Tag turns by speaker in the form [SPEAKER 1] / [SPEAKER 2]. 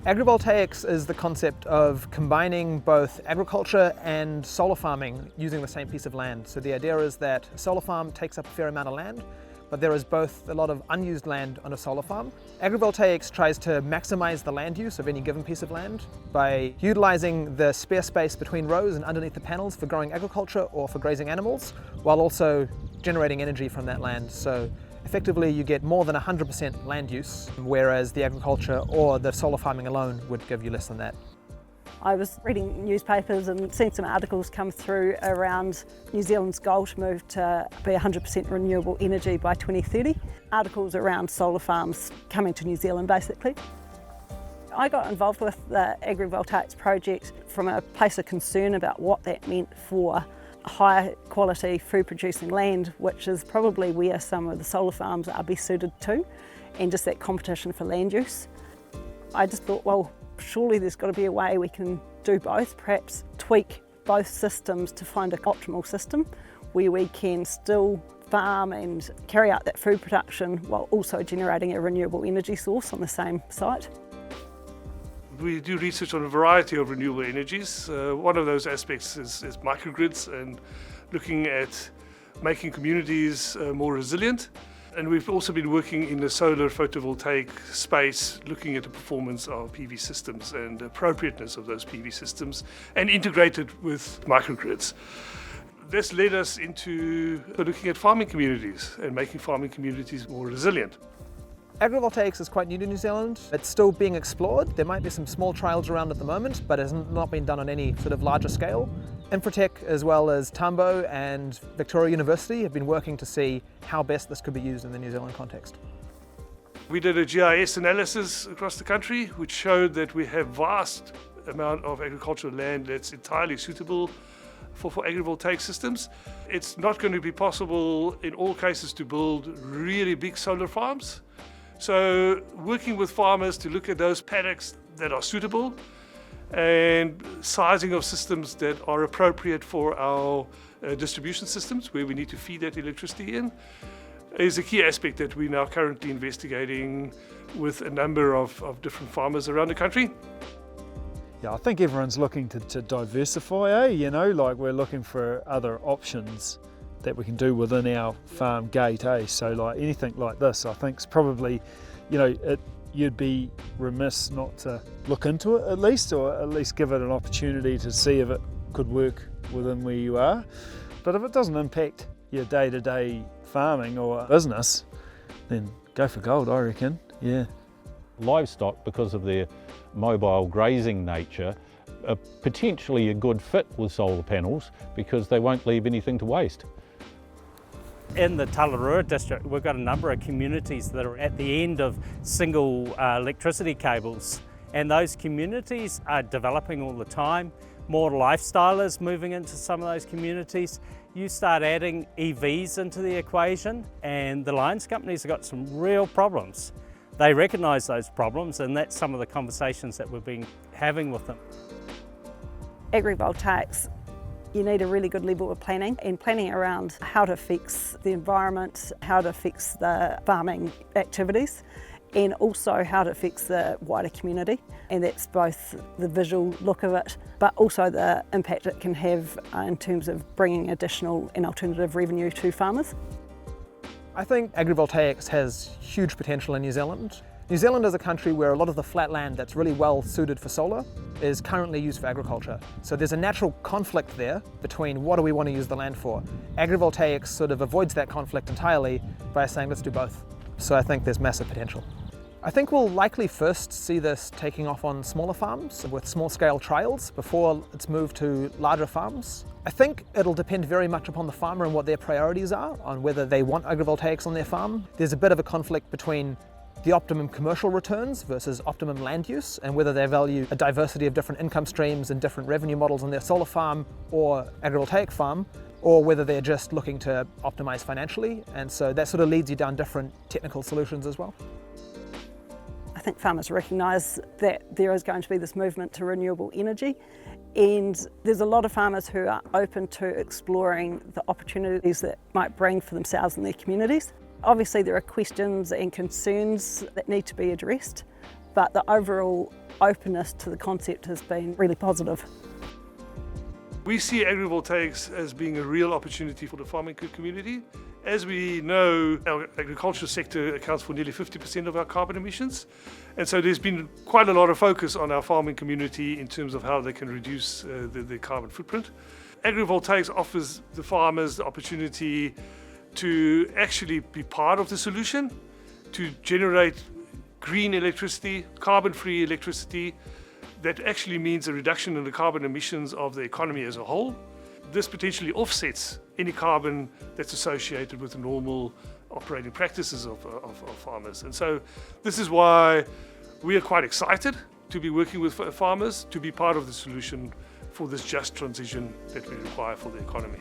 [SPEAKER 1] Agrivoltaics is the concept of combining both agriculture and solar farming using the same piece of land. So the idea is that a solar farm takes up a fair amount of land, but there is both a lot of unused land on a solar farm. Agrivoltaics tries to maximize the land use of any given piece of land by utilizing the spare space between rows and underneath the panels for growing agriculture or for grazing animals, while also generating energy from that land. So effectively you get more than 100% land use, whereas the agriculture or the solar farming alone would give you less than that.
[SPEAKER 2] I was reading newspapers and seeing some articles come through around New Zealand's goal to move to be 100% renewable energy by 2030. Articles around solar farms coming to New Zealand basically. I got involved with the agrivoltaics project from a place of concern about what that meant for high quality food producing land, which is probably where some of the solar farms are best suited to, and just that competition for land use. I just thought, well, surely there's got to be a way we can do both, perhaps tweak both systems to find an optimal system where we can still farm and carry out that food production while also generating a renewable energy source on the same site.
[SPEAKER 3] We do research on a variety of renewable energies. One of those aspects is microgrids and looking at making communities more resilient. And we've also been working in the solar photovoltaic space, looking at the performance of PV systems and the appropriateness of those PV systems and integrated with microgrids. This led us into looking at farming communities and making farming communities more resilient.
[SPEAKER 1] Agrivoltaics is quite new to New Zealand. It's still being explored. There might be some small trials around at the moment, but it has not been done on any sort of larger scale. Infotech, as well as Tambo and Victoria University, have been working to see how best this could be used in the New Zealand context.
[SPEAKER 3] We did a GIS analysis across the country, which showed that we have vast amount of agricultural land that's entirely suitable for agrivoltaic systems. It's not going to be possible in all cases to build really big solar farms. So working with farmers to look at those paddocks that are suitable and sizing of systems that are appropriate for our distribution systems where we need to feed that electricity in is a key aspect that we're now currently investigating with a number of different farmers around the country.
[SPEAKER 4] Yeah, I think everyone's looking to diversify, you know, like we're looking for other options that we can do within our farm gate, So like anything like this, I think is probably, you know, you'd be remiss not to look into it at least, or at least give it an opportunity to see if it could work within where you are. But if it doesn't impact your day-to-day farming or business, then go for gold, I reckon, yeah.
[SPEAKER 5] Livestock, because of their mobile grazing nature, are potentially a good fit with solar panels because they won't leave anything to waste.
[SPEAKER 6] In the Aotearoa district, we've got a number of communities that are at the end of single electricity cables, and those communities are developing all the time. More lifestylers moving into some of those communities. You start adding EVs into the equation, and the lines companies have got some real problems. They recognise those problems, and that's some of the conversations that we've been having with them.
[SPEAKER 2] Agrivoltaics, you need a really good level of planning, and planning around how to fix the environment, how to fix the farming activities, and also how to fix the wider community. And that's both the visual look of it, but also the impact it can have in terms of bringing additional and alternative revenue to farmers.
[SPEAKER 1] I think agrivoltaics has huge potential in New Zealand. New Zealand is a country where a lot of the flat land that's really well suited for solar is currently used for agriculture. So there's a natural conflict there between what do we want to use the land for. Agrivoltaics sort of avoids that conflict entirely by saying let's do both. So I think there's massive potential. I think we'll likely first see this taking off on smaller farms with small scale trials before it's moved to larger farms. I think it'll depend very much upon the farmer and what their priorities are on whether they want agrivoltaics on their farm. There's a bit of a conflict between the optimum commercial returns versus optimum land use, and whether they value a diversity of different income streams and different revenue models on their solar farm or agrivoltaic farm, or whether they're just looking to optimize financially. And so that sort of leads you down different technical solutions as well.
[SPEAKER 2] I think farmers recognise that there is going to be this movement to renewable energy, and there's a lot of farmers who are open to exploring the opportunities that might bring for themselves and their communities. Obviously there are questions and concerns that need to be addressed, but the overall openness to the concept has been really positive.
[SPEAKER 3] We see agrivoltaics as being a real opportunity for the farming community. As we know, our agricultural sector accounts for nearly 50% of our carbon emissions. And so there's been quite a lot of focus on our farming community in terms of how they can reduce the carbon footprint. Agrivoltaics offers the farmers the opportunity to actually be part of the solution, to generate green electricity, carbon-free electricity, that actually means a reduction in the carbon emissions of the economy as a whole. This potentially offsets any carbon that's associated with the normal operating practices of farmers. And so this is why we are quite excited to be working with farmers to be part of the solution for this just transition that we require for the economy.